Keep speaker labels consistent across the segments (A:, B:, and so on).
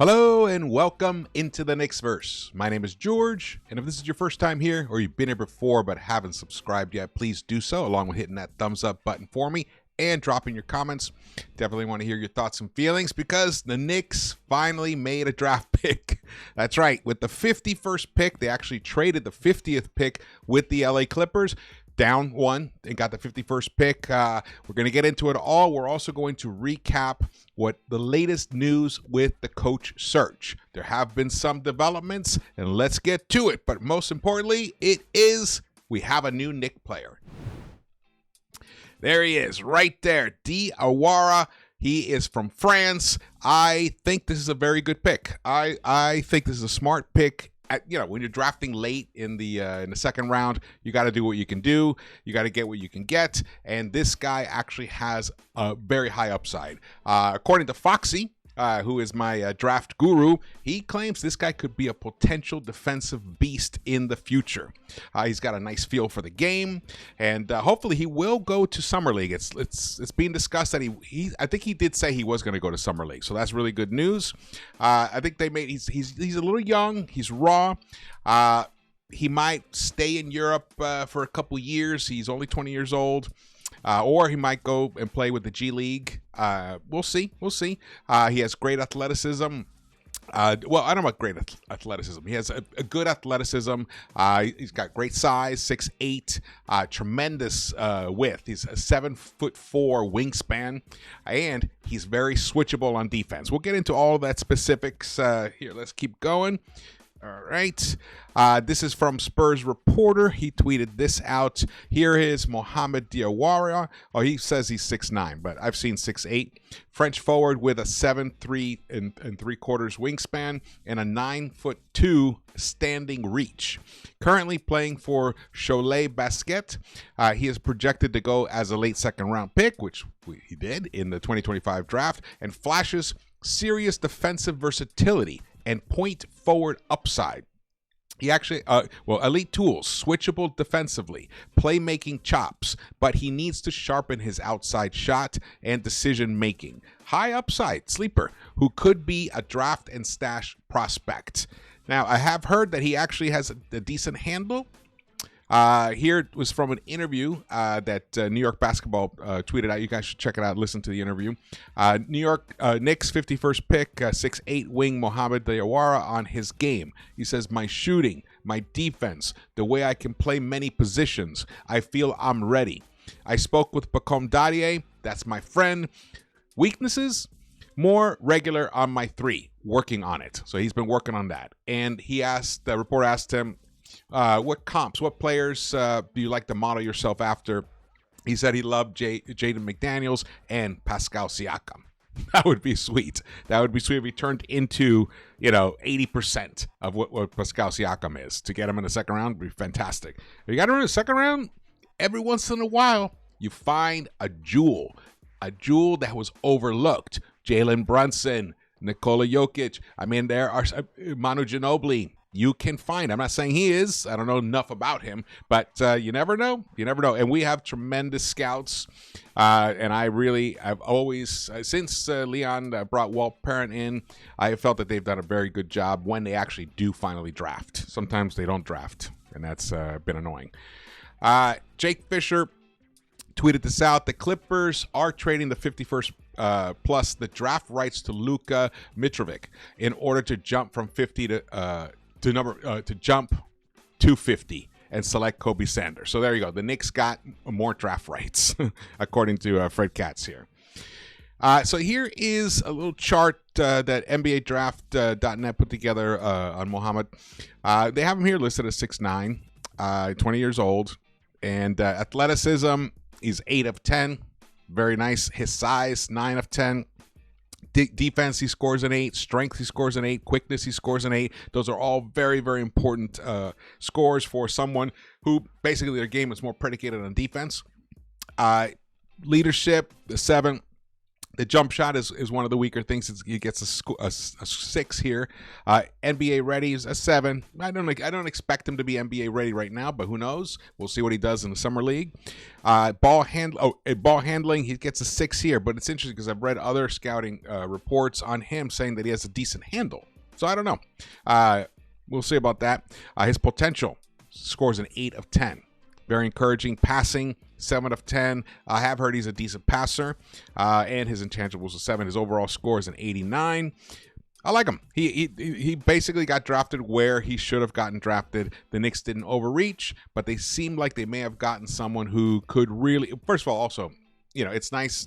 A: Hello and welcome into the Knicks-Verse. My name is George, and if this is your first time here or you've been here before but haven't subscribed yet, please do so, along with hitting that thumbs up button for me and dropping your comments. Definitely want to hear your thoughts and feelings because the Knicks finally made a draft pick. That's right, with the 51st pick, they actually traded the 50th pick with the LA Clippers. Down one and got the 51st pick. We're going to get into it all. We're also going to recap what the latest news with the coach search. There have been some developments, and let's get to it. But most importantly, we have a new Knick player. There he is, right there, DIAWARA. He is from France. I think this is a very good pick. I think this is a smart pick. When you're drafting late in the second round, you got to do what you can do. You got to get what you can get. And this guy actually has a very high upside. According to Foxy, who is my draft guru, he claims this guy could be a potential defensive beast in the future. He's got a nice feel for the game, and hopefully he will go to Summer League. It's being discussed that I think he did say he was going to go to Summer League, so that's really good news. I think he's a little young. He's raw. He might stay in Europe for a couple years. He's only 20 years old. Or he might go and play with the G League. We'll see. He has great athleticism. I don't know about great athleticism. He has a good athleticism. He's got great size, 6'8", tremendous width. He's a 7'4" wingspan, and he's very switchable on defense. We'll get into all of that specifics here. Let's keep going. All right. This is from Spurs Reporter. He tweeted this out. Here is Mohamed DIAWARA. Oh, he says he's 6'9", but I've seen 6'8". French forward with a 7'3" and 3/4 wingspan and a 9'2" standing reach. Currently playing for Cholet Basket. He is projected to go as a late second round pick, which he did in the 2025 draft, and flashes serious defensive versatility and point forward upside. He actually, elite tools, switchable defensively, playmaking chops, but he needs to sharpen his outside shot and decision making. High upside sleeper who could be a draft and stash prospect. Now, I have heard that he actually has a decent handle. Here it was from an interview that New York Basketball tweeted out. You guys should check it out. Listen to the interview. New York Knicks 51st pick, 6'8" wing Mohamed DIAWARA on his game. He says, my shooting, my defense, the way I can play many positions. I feel I'm ready. I spoke with Mohamed DIAWARA. That's my friend. Weaknesses? More regular on my three. Working on it. So he's been working on that. And the reporter asked him, what players do you like to model yourself after? He said he loved Jaden McDaniels and Pascal Siakam. That would be sweet. That would be sweet if he turned into, 80% of what Pascal Siakam is. To get him in the second round would be fantastic. If you got him in the second round, every once in a while, you find a jewel that was overlooked. Jalen Brunson, Nikola Jokic. I mean, there are Manu Ginobili. You can find. I'm not saying he is. I don't know enough about him, but you never know. You never know. And we have tremendous scouts. And I've always, since Leon brought Walt Parent in, I have felt that they've done a very good job when they actually do finally draft. Sometimes they don't draft, and that's been annoying. Jake Fisher tweeted this out. The Clippers are trading the 51st plus the draft rights to Luka Mitrovic in order to jump from 50 to jump to 50 and select Kobe Sanders. So there you go. The Knicks got more draft rights, according to Fred Katz here. So here is a little chart that NBA Draft.net put together on Mohamed. They have him here listed as 6'9", 20 years old, and athleticism is 8 of 10. Very nice. His size, 9 of 10. Defense, he scores an 8. Strength, he scores an 8. Quickness, he scores an 8. Those are all very, very important scores for someone who basically their game is more predicated on defense. Leadership, the 7. The jump shot is one of the weaker things. He gets a 6 here. NBA ready is a 7. I don't expect him to be NBA ready right now, but who knows? We'll see what he does in the summer league. Ball handling, he gets a 6 here. But it's interesting because I've read other scouting reports on him saying that he has a decent handle. So I don't know. We'll see about that. His potential scores an 8 of 10. Very encouraging. Passing, 7 of 10. I have heard he's a decent passer, and his intangibles a 7. His overall score is an 89. I like him. He basically got drafted where he should have gotten drafted. The Knicks didn't overreach, but they seemed like they may have gotten someone who could really. First of all, also, it's nice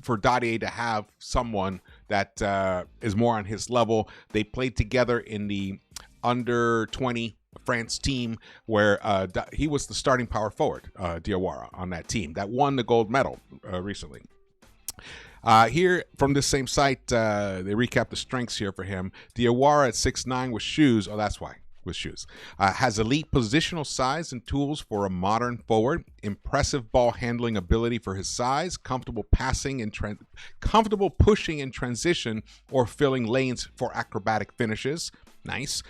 A: for Dadier to have someone that is more on his level. They played together in the under 20 France team where he was the starting power forward, Diawara, on that team that won the gold medal recently. Here from this same site, they recap the strengths here for him. Diawara at 6'9" with shoes. Oh, that's why. With shoes. Has elite positional size and tools for a modern forward. Impressive ball handling ability for his size. Comfortable passing and comfortable pushing in transition or filling lanes for acrobatic finishes. Nice.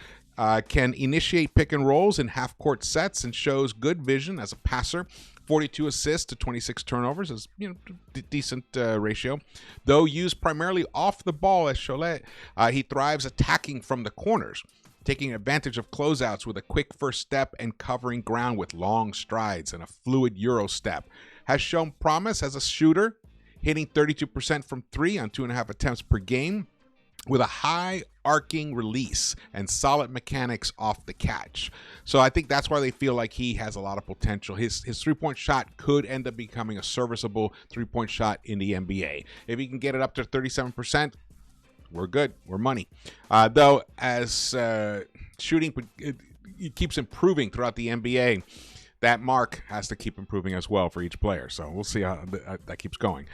A: Can initiate pick and rolls in half-court sets and shows good vision as a passer. 42 assists to 26 turnovers is decent ratio. Though used primarily off the ball as Cholet, he thrives attacking from the corners, taking advantage of closeouts with a quick first step and covering ground with long strides and a fluid Euro step. Has shown promise as a shooter, hitting 32% from 3 on 2.5 attempts per game, with a high arcing release and solid mechanics off the catch. So I think that's why they feel like he has a lot of potential. His three-point shot could end up becoming a serviceable three-point shot in the NBA. If he can get it up to 37%, we're good. We're money. Though, as shooting it keeps improving throughout the NBA, that mark has to keep improving as well for each player. So we'll see how that keeps going.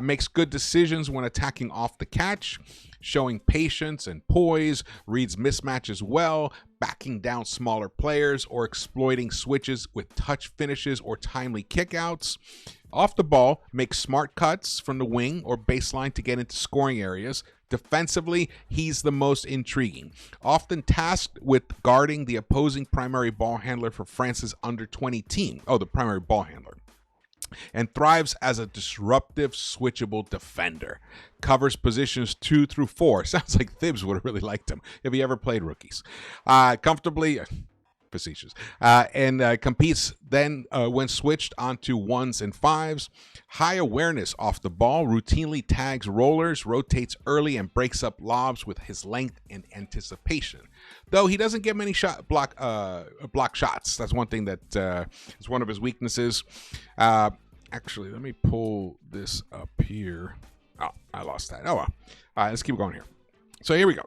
A: Makes good decisions when attacking off the catch, showing patience and poise, reads mismatches well, backing down smaller players, or exploiting switches with touch finishes or timely kickouts. Off the ball, makes smart cuts from the wing or baseline to get into scoring areas. Defensively, he's the most intriguing. Often tasked with guarding the opposing primary ball handler for France's under-20 team. Oh, the primary ball handler. And thrives as a disruptive, switchable defender. Covers positions 2 through 4. Sounds like Thibs would have really liked him if he ever played rookies. Comfortably... facetious. And competes then when switched onto 1s and 5s. High awareness off the ball, routinely tags rollers, rotates early, and breaks up lobs with his length and anticipation. Though he doesn't get many block shots. That's one thing that is one of his weaknesses. Actually, let me pull this up here. Oh, I lost that. Oh well. All right, let's keep going here. So here we go.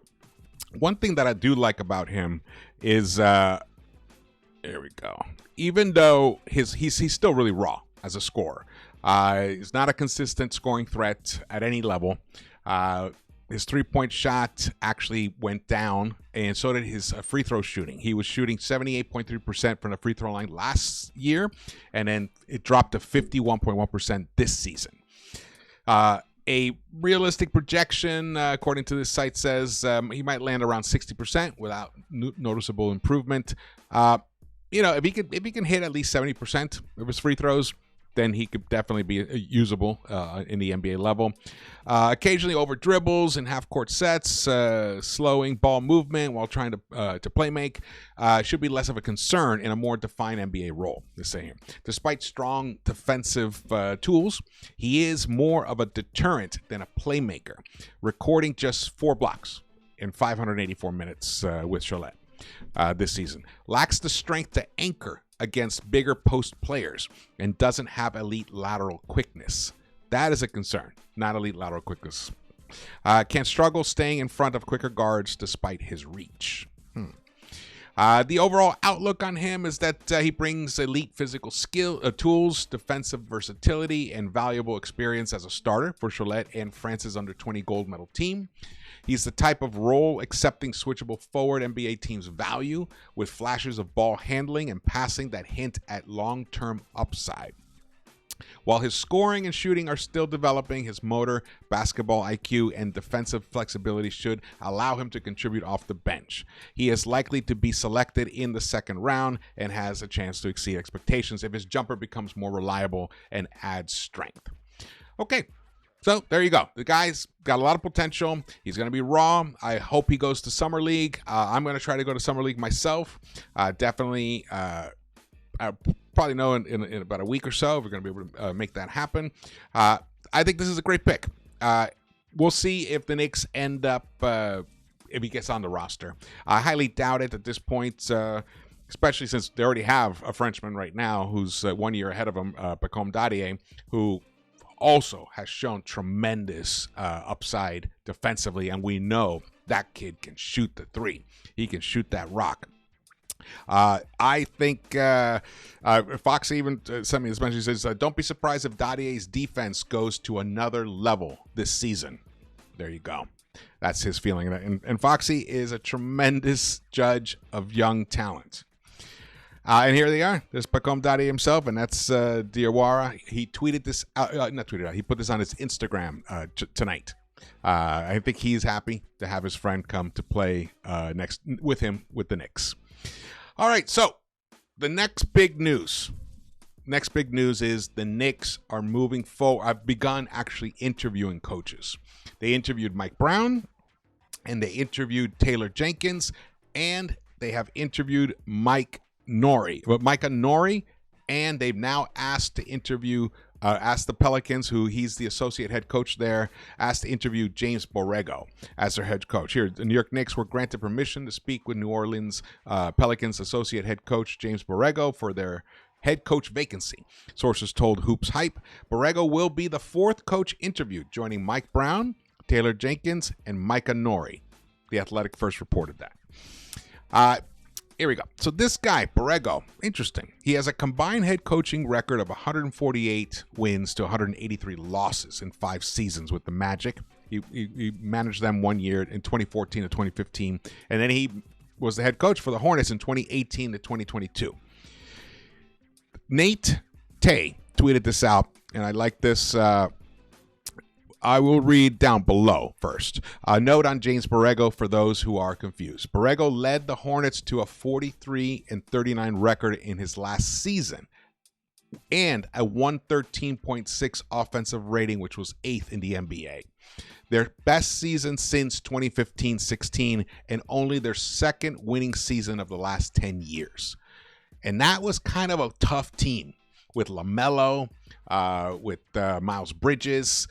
A: One thing that I do like about him is... there we go. Even though he's still really raw as a scorer. He's not a consistent scoring threat at any level. His three-point shot actually went down, and so did his free throw shooting. He was shooting 78.3% from the free throw line last year, and then it dropped to 51.1% this season. A realistic projection, according to this site, says he might land around 60% without noticeable improvement. If he can hit at least 70% of his free throws, then he could definitely be usable in the NBA level. Occasionally over dribbles in half-court sets, slowing ball movement while trying to play make should be less of a concern in a more defined NBA role, they're saying. Despite strong defensive tools, he is more of a deterrent than a playmaker, recording just 4 blocks in 584 minutes with Cholet. This season. Lacks the strength to anchor against bigger post players and doesn't have elite lateral quickness. That is a concern, not elite lateral quickness. Can struggle staying in front of quicker guards despite his reach. The overall outlook on him is that he brings elite physical skill, tools, defensive versatility, and valuable experience as a starter for Cholet and France's under-20 gold medal team. He's the type of role-accepting, switchable forward NBA teams value, with flashes of ball handling and passing that hint at long-term upside. While his scoring and shooting are still developing, his motor, basketball IQ, and defensive flexibility should allow him to contribute off the bench. He is likely to be selected in the second round and has a chance to exceed expectations if his jumper becomes more reliable and adds strength. Okay, so there you go. The guy's got a lot of potential. He's going to be raw. I hope he goes to Summer League. I'm going to try to go to Summer League myself. Definitely. I'll probably know in about a week or so if we're going to be able to make that happen. I think this is a great pick. We'll see if the Knicks end up, if he gets on the roster. I highly doubt it at this point, especially since they already have a Frenchman right now who's 1 year ahead of him, Mohamed DIAWARA, who also has shown tremendous upside defensively, and we know that kid can shoot the three. He can shoot that rock. I think Fox even sent me this message. He says, don't be surprised if Dadier's defense goes to another level this season. There you go. That's his feeling. And Foxy is a tremendous judge of young talent. And here they are. There's Mohamed DIAWARA himself, and that's DIAWARA. He tweeted this out, not tweeted out. He put this on his Instagram tonight. I think he's happy to have his friend come to play next with him with the Knicks. All right, so the next big news is the Knicks are moving forward. I've begun actually interviewing coaches. They interviewed Mike Brown, and they interviewed Taylor Jenkins, and they have interviewed Micah Nori, and they've now asked to interview, asked the Pelicans, who he's the associate head coach there, asked to interview James Borrego as their head coach. Here, the New York Knicks were granted permission to speak with New Orleans Pelicans associate head coach James Borrego for their head coach vacancy. Sources told Hoops Hype, Borrego will be the fourth coach interviewed, joining Mike Brown, Taylor Jenkins, and Micah Nori. The Athletic first reported that. Here we go. So this guy, Borrego, interesting. He has a combined head coaching record of 148 wins to 183 losses in 5 seasons with the Magic. He managed them 1 year in 2014 to 2015, and then he was the head coach for the Hornets in 2018 to 2022. Nate Tay tweeted this out, and I like this. I will read down below first. A note on James Borrego for those who are confused. Borrego led the Hornets to a 43-39 record in his last season and a 113.6 offensive rating, which was 8th in the NBA. Their best season since 2015-16 and only their second winning season of the last 10 years. And that was kind of a tough team with LaMelo, with Miles Bridges.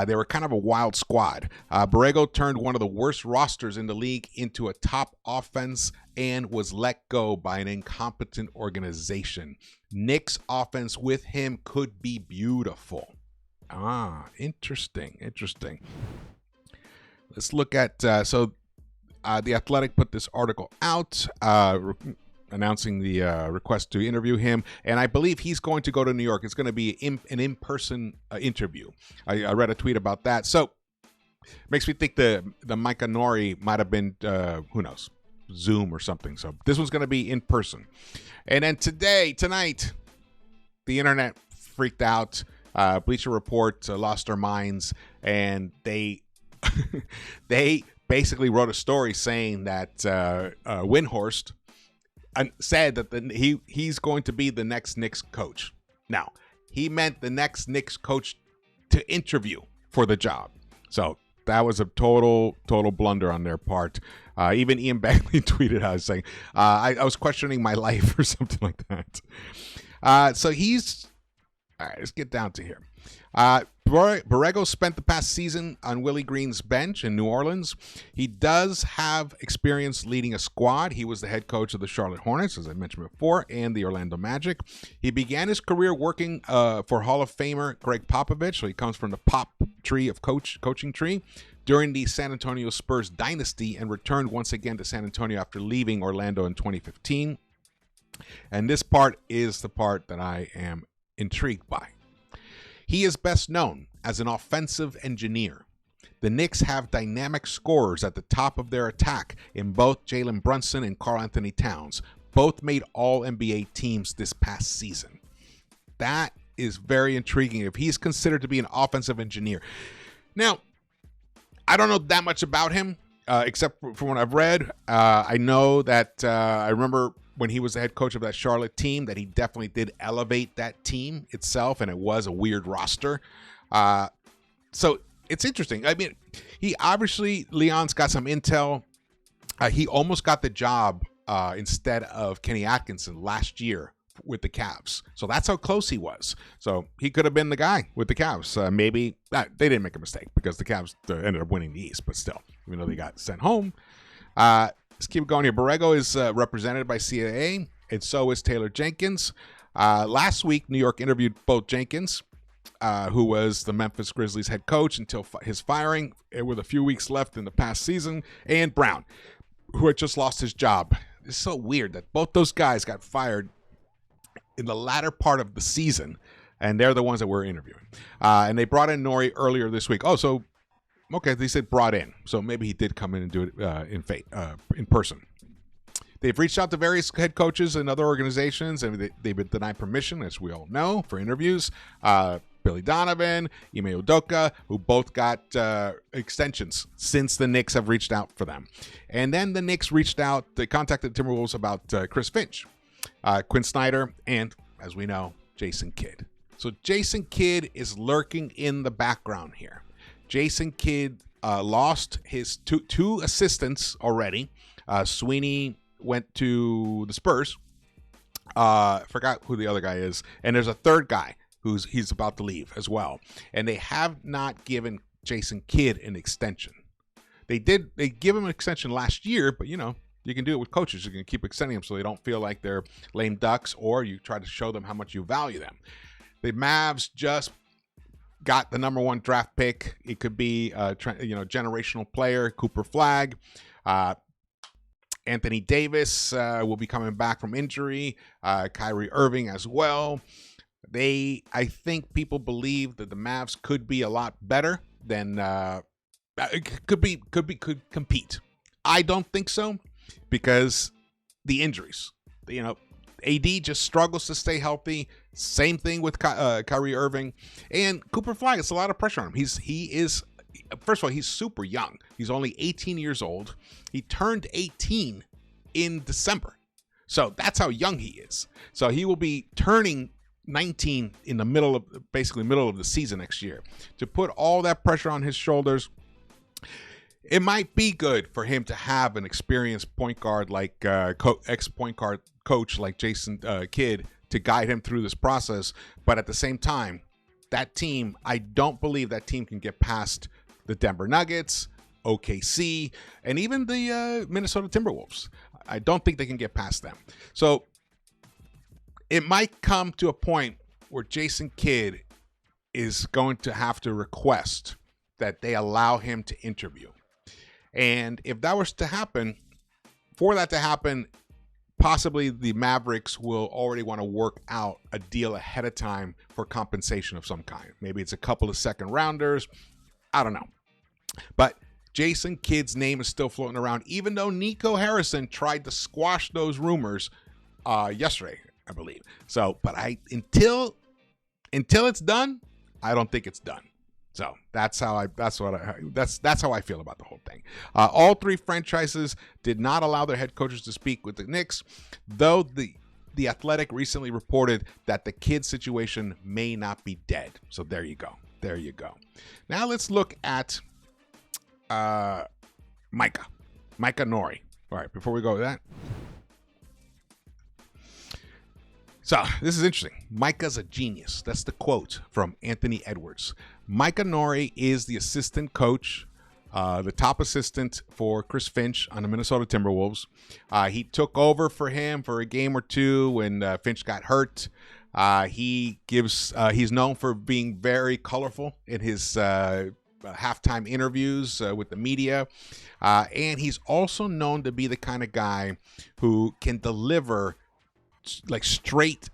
A: They were kind of a wild squad. Borrego turned one of the worst rosters in the league into a top offense and was let go by an incompetent organization. Knicks offense with him could be beautiful. Interesting. Let's look at, The Athletic put this article out, announcing the request to interview him, and I believe he's going to go to New York. It's going to be an in-person interview. I read a tweet about that, so makes me think the Micah Nori might have been who knows, Zoom or something. So this one's going to be in person. And then tonight, the internet freaked out. Bleacher Report lost their minds, and they they basically wrote a story saying that Windhorst said that he's going to be the next Knicks coach. Now, he meant the next Knicks coach to interview for the job. So that was a total blunder on their part. Even Ian Bagley tweeted out saying, I was questioning my life or something like that. So he's... All right, let's get down to here. Borrego spent the past season on Willie Green's bench in New Orleans. He does have experience leading a squad. He was the head coach of the Charlotte Hornets, as I mentioned before, and the Orlando Magic. He began his career working for Hall of Famer Greg Popovich, so he comes from the Pop tree of coaching tree, during the San Antonio Spurs dynasty, and returned once again to San Antonio after leaving Orlando in 2015. And this part is the part that I am intrigued by. He is best known as an offensive engineer. The Knicks have dynamic scorers at the top of their attack in both Jalen Brunson and Karl Anthony Towns. Both made All-NBA teams this past season. That is very intriguing if he's considered to be an offensive engineer. Now, I don't know that much about him, except for what I've read. I know that I remember when he was the head coach of that Charlotte team that he definitely did elevate that team itself, and it was a weird roster. So it's interesting. I mean, Leon's got some intel. He almost got the job instead of Kenny Atkinson last year with the Cavs. So that's how close he was. So he could have been the guy with the Cavs. Maybe they didn't make a mistake because the Cavs ended up winning the East, but still, even though they got sent home. Let's keep going here. Borrego is represented by CAA, and so is Taylor Jenkins. Last week, New York interviewed both Jenkins, who was the Memphis Grizzlies head coach until his firing, with a few weeks left in the past season, and Brown, who had just lost his job. It's so weird that both those guys got fired in the latter part of the season, and they're the ones that we're interviewing. And they brought in Nori earlier this week. Oh, so, okay, they said brought in. So maybe he did come in and do it in person. They've reached out to various head coaches and other organizations, and they've been denied permission, as we all know, for interviews. Billy Donovan, Ime Udoka, who both got extensions since the Knicks have reached out for them. And then the Knicks they contacted the Timberwolves about Chris Finch, Quinn Snyder, and, as we know, Jason Kidd. So Jason Kidd is lurking in the background here. Jason Kidd lost his two assistants already. Sweeney went to the Spurs. Forgot who the other guy is. And there's a third guy he's about to leave as well. And they have not given Jason Kidd an extension. They give him an extension last year, but you can do it with coaches. You can keep extending them so they don't feel like they're lame ducks, or you try to show them how much you value them. The Mavs just got the number 1 draft pick. It could be a generational player, Cooper Flagg. Anthony Davis will be coming back from injury. Kyrie Irving as well. I think people believe that the Mavs could be a lot better than could compete. I don't think so, because the injuries. AD just struggles to stay healthy. Same thing with Kyrie Irving and Cooper Flagg. It's a lot of pressure on him. He is. First of all, he's super young. He's only 18 years old. He turned 18 in December. So that's how young he is. So he will be turning 19 in the middle of the season next year. To put all that pressure on his shoulders, it might be good for him to have an experienced point guard like ex-point guard coach like Jason Kidd to guide him through this process. But at the same time, that team, I don't believe that team can get past the Denver Nuggets, OKC, and even the Minnesota Timberwolves. I don't think they can get past them. So it might come to a point where Jason Kidd is going to have to request that they allow him to interview. And if that was to happen, possibly the Mavericks will already want to work out a deal ahead of time for compensation of some kind. Maybe it's a couple of second rounders. I don't know. But Jason Kidd's name is still floating around, even though Nico Harrison tried to squash those rumors yesterday, I believe. So, but until it's done, I don't think it's done. So that's how I feel about the whole thing. All 3 franchises did not allow their head coaches to speak with the Knicks, though the Athletic recently reported that the Kidd situation may not be dead. So there you go. Now let's look at Micah Nori. All right, before we go with that. So this is interesting. Micah's a genius. That's the quote from Anthony Edwards. Micah Nori is the assistant coach, the top assistant for Chris Finch on the Minnesota Timberwolves. He took over for him for a game or two when Finch got hurt. He's known for being very colorful in his halftime interviews with the media. And he's also known to be the kind of guy who can deliver like straight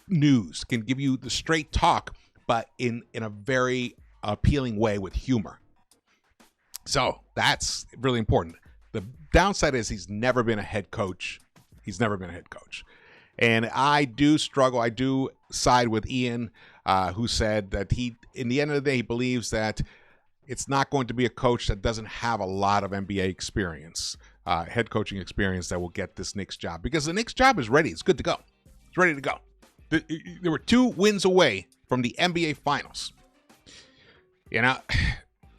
A: news, can give you the straight talk, but in a very appealing way with humor. So that's really important. The downside is he's never been a head coach. And I do struggle. I do side with Ian, who said that in the end of the day, he believes that it's not going to be a coach that doesn't have a lot of NBA experience, head coaching experience, that will get this Knicks job, because the Knicks job is ready. It's good to go. It's ready to go. There were 2 wins away from the NBA Finals. You know,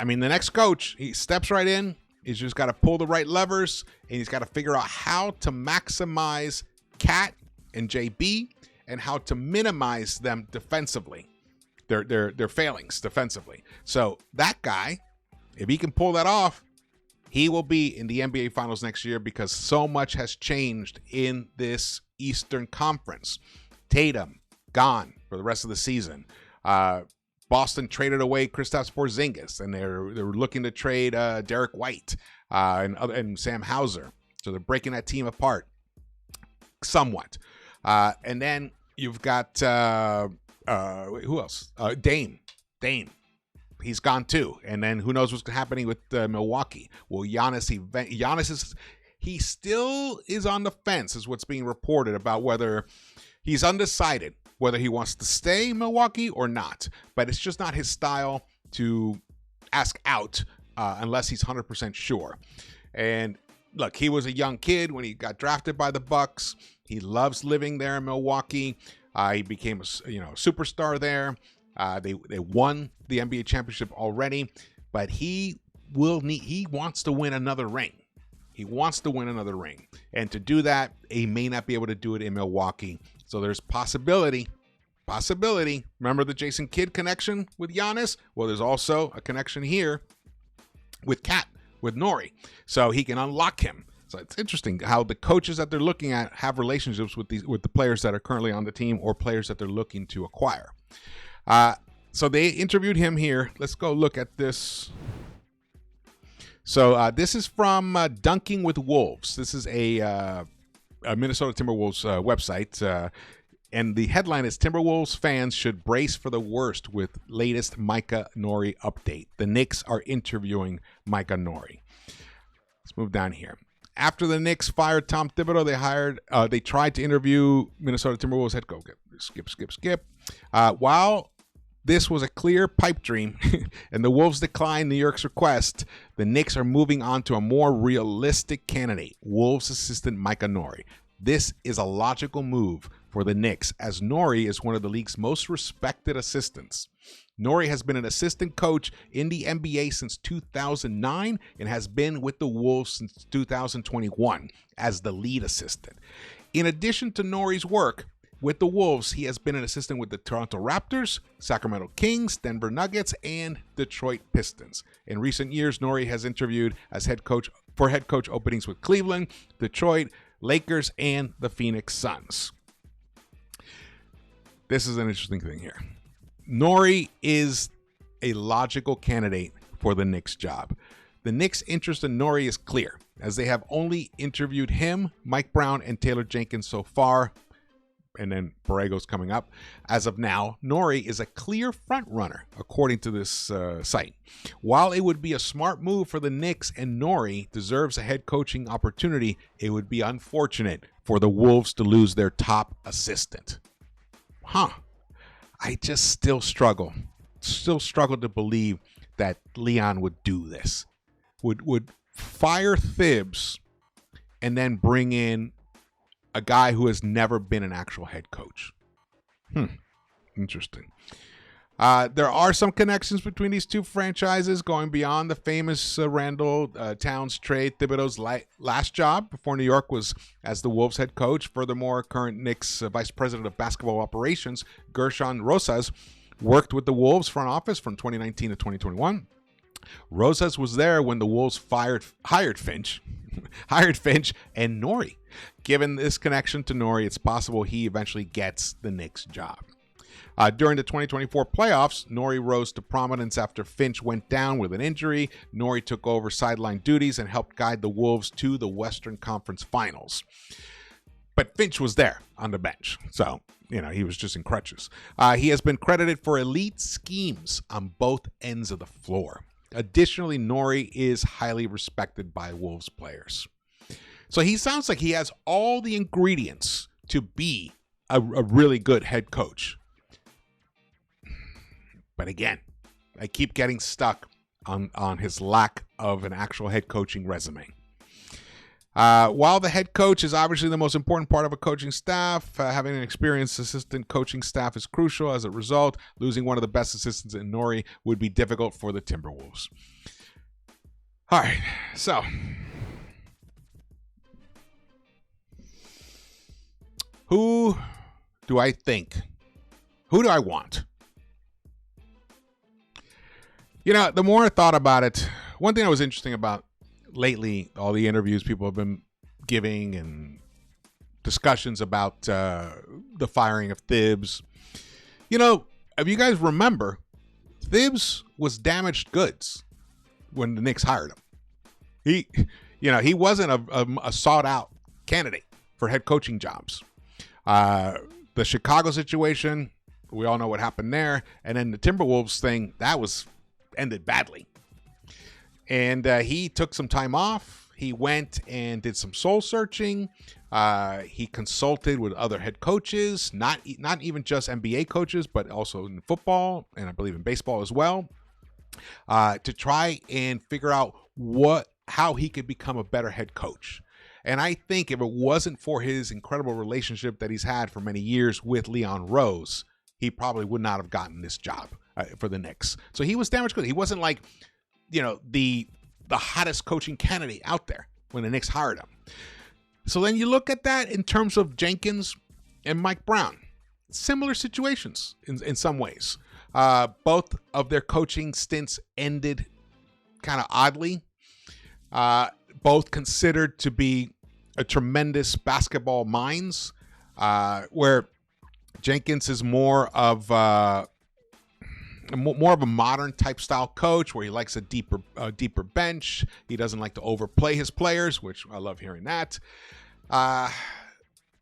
A: I mean, the next coach, he steps right in. He's just got to pull the right levers, and he's got to figure out how to maximize Cat and JB and how to minimize them defensively, their failings defensively. So that guy, if he can pull that off, he will be in the NBA Finals next year, because so much has changed in this Eastern Conference. Tatum gone for the rest of the season. Boston traded away Kristaps Porzingis, and they're looking to trade Derek White and Sam Hauser. So they're breaking that team apart somewhat. And then you've got who else? Dame. He's gone too. And then who knows what's happening with Milwaukee? Well, Giannis he still is on the fence, is what's being reported about whether he's undecided whether he wants to stay in Milwaukee or not. But it's just not his style to ask out unless he's 100% sure. And look, he was a young kid when he got drafted by the Bucks. He loves living there in Milwaukee. He became a superstar there. They won the NBA championship already, but he wants to win another ring. He wants to win another ring. And to do that, he may not be able to do it in Milwaukee. So there's possibility. Remember the Jason Kidd connection with Giannis? Well, there's also a connection here with Nori. So he can unlock him. So it's interesting how the coaches that they're looking at have relationships with the players that are currently on the team or players that they're looking to acquire. So they interviewed him here. Let's go look at this. So this is from Dunking with Wolves. This is a Minnesota Timberwolves website. And the headline is, Timberwolves fans should brace for the worst with latest Micah Nori update. The Knicks are interviewing Micah Nori. Let's move down here. After the Knicks fired Tom Thibodeau, they tried to interview Minnesota Timberwolves head coach. Skip. While this was a clear pipe dream and the Wolves declined New York's request, the Knicks are moving on to a more realistic candidate, Wolves assistant Micah Nori. This is a logical move for the Knicks, as Nori is one of the league's most respected assistants. Nori has been an assistant coach in the NBA since 2009 and has been with the Wolves since 2021 as the lead assistant. In addition to Nori's work with the Wolves, he has been an assistant with the Toronto Raptors, Sacramento Kings, Denver Nuggets, and Detroit Pistons. In recent years, Nori has interviewed as head coach openings with Cleveland, Detroit, Lakers, and the Phoenix Suns. This is an interesting thing here. Nori is a logical candidate for the Knicks job. The Knicks' interest in Nori is clear, as they have only interviewed him, Mike Brown, and Taylor Jenkins so far, and then Borrego's coming up. As of now, Nori is a clear frontrunner, according to this site. While it would be a smart move for the Knicks and Nori deserves a head coaching opportunity, it would be unfortunate for the Wolves to lose their top assistant. I just still struggle to believe that Leon would do this. Would fire Thibs and then bring in a guy who has never been an actual head coach. Interesting. There are some connections between these two franchises going beyond the famous Randall Towns trade. Thibodeau's last job before New York was as the Wolves head coach. Furthermore, current Knicks vice president of basketball operations, Gershon Rosas, worked with the Wolves front office from 2019 to 2021. Rosas was there when the Wolves hired Finch and Nori. Given this connection to Nori, it's possible he eventually gets the Knicks job. During the 2024 playoffs, Nori rose to prominence after Finch went down with an injury. Nori took over sideline duties and helped guide the Wolves to the Western Conference Finals. But Finch was there on the bench, so he was just in crutches. He has been credited for elite schemes on both ends of the floor. Additionally, Nori is highly respected by Wolves players. So he sounds like he has all the ingredients to be a really good head coach. But again, I keep getting stuck on his lack of an actual head coaching resume. While the head coach is obviously the most important part of a coaching staff, having an experienced assistant coaching staff is crucial. As a result, losing one of the best assistants in Nori would be difficult for the Timberwolves. All right, so who do I think? Who do I want? You know, the more I thought about it, one thing that was interesting about lately, all the interviews people have been giving and discussions about the firing of Thibs. You know, if you guys remember, Thibs was damaged goods when the Knicks hired him. He wasn't a sought-out candidate for head coaching jobs. The Chicago situation, we all know what happened there. And then the Timberwolves thing, that was ended badly. And he took some time off. He went and did some soul searching. He consulted with other head coaches, not even just NBA coaches, but also in football and I believe in baseball as well, to try and figure out how he could become a better head coach. And I think if it wasn't for his incredible relationship that he's had for many years with Leon Rose, he probably would not have gotten this job for the Knicks. So he was damaged good. He wasn't like, the hottest coaching candidate out there when the Knicks hired him. So then you look at that in terms of Jenkins and Mike Brown. Similar situations in some ways. Both of their coaching stints ended kind of oddly. Both considered to be a tremendous basketball minds, where Jenkins is more of a modern type style coach, where he likes a deeper bench. He doesn't like to overplay his players, which I love hearing that.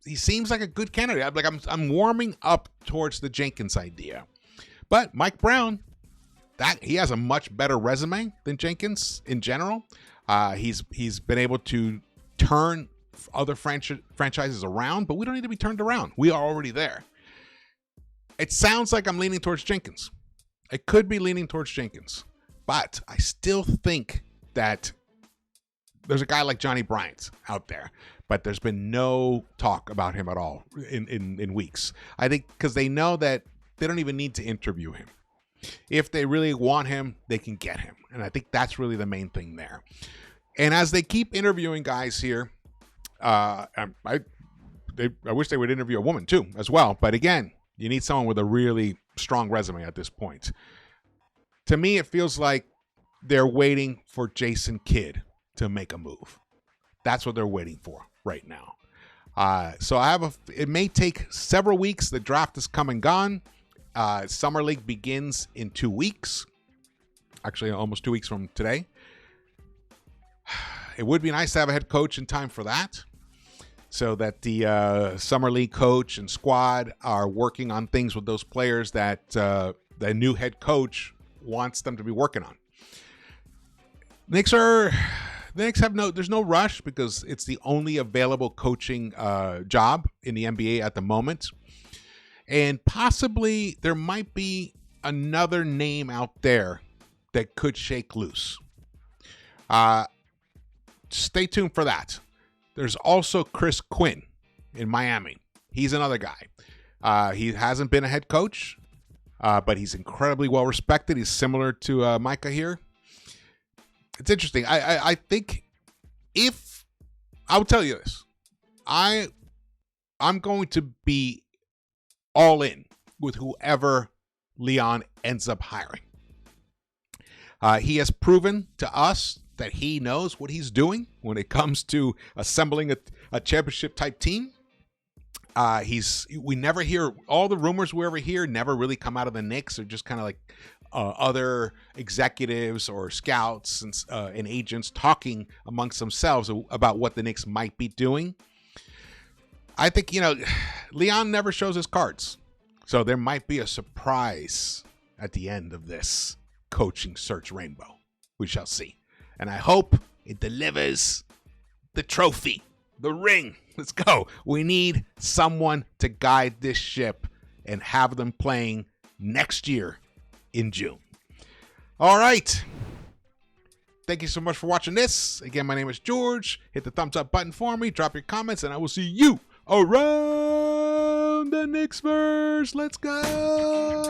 A: He seems like a good candidate. I'm warming up towards the Jenkins idea, but Mike Brown, he has a much better resume than Jenkins in general. He's been able to turn other franchises around, but we don't need to be turned around. We are already there. It sounds like I'm leaning towards Jenkins. I could be leaning towards Jenkins, but I still think that there's a guy like Johnny Bryant out there, but there's been no talk about him at all in weeks. I think because they know that they don't even need to interview him. If they really want him, they can get him. And I think that's really the main thing there. And as they keep interviewing guys here, I wish they would interview a woman too as well. But again, you need someone with a really strong resume at this point. To me, it feels like they're waiting for Jason Kidd to make a move. That's what they're waiting for right now. So it may take several weeks. The draft is come and gone. Summer League begins in 2 weeks. Actually, almost 2 weeks from today. It would be nice to have a head coach in time for that, so that the Summer League coach and squad are working on things with those players that the new head coach wants them to be working on. The Knicks have there's no rush because it's the only available coaching job in the NBA at the moment. And possibly there might be another name out there that could shake loose. Stay tuned for that. There's also Chris Quinn in Miami. He's another guy. He hasn't been a head coach, but he's incredibly well respected. He's similar to Micah here. It's interesting. I think I'll tell you this, I'm going to be all in with whoever Leon ends up hiring. He has proven to us that he knows what he's doing when it comes to assembling a championship type team. We never hear, all the rumors we ever hear never really come out of the Knicks. They're just kind of like other executives or scouts and agents talking amongst themselves about what the Knicks might be doing. I think, Leon never shows his cards. So there might be a surprise at the end of this coaching search rainbow. We shall see. And I hope it delivers the trophy, the ring. Let's go. We need someone to guide this ship and have them playing next year in June. All right. Thank you so much for watching this. Again, my name is George. Hit the thumbs up button for me. Drop your comments, and I will see you around the Knicks-Verse. Let's go.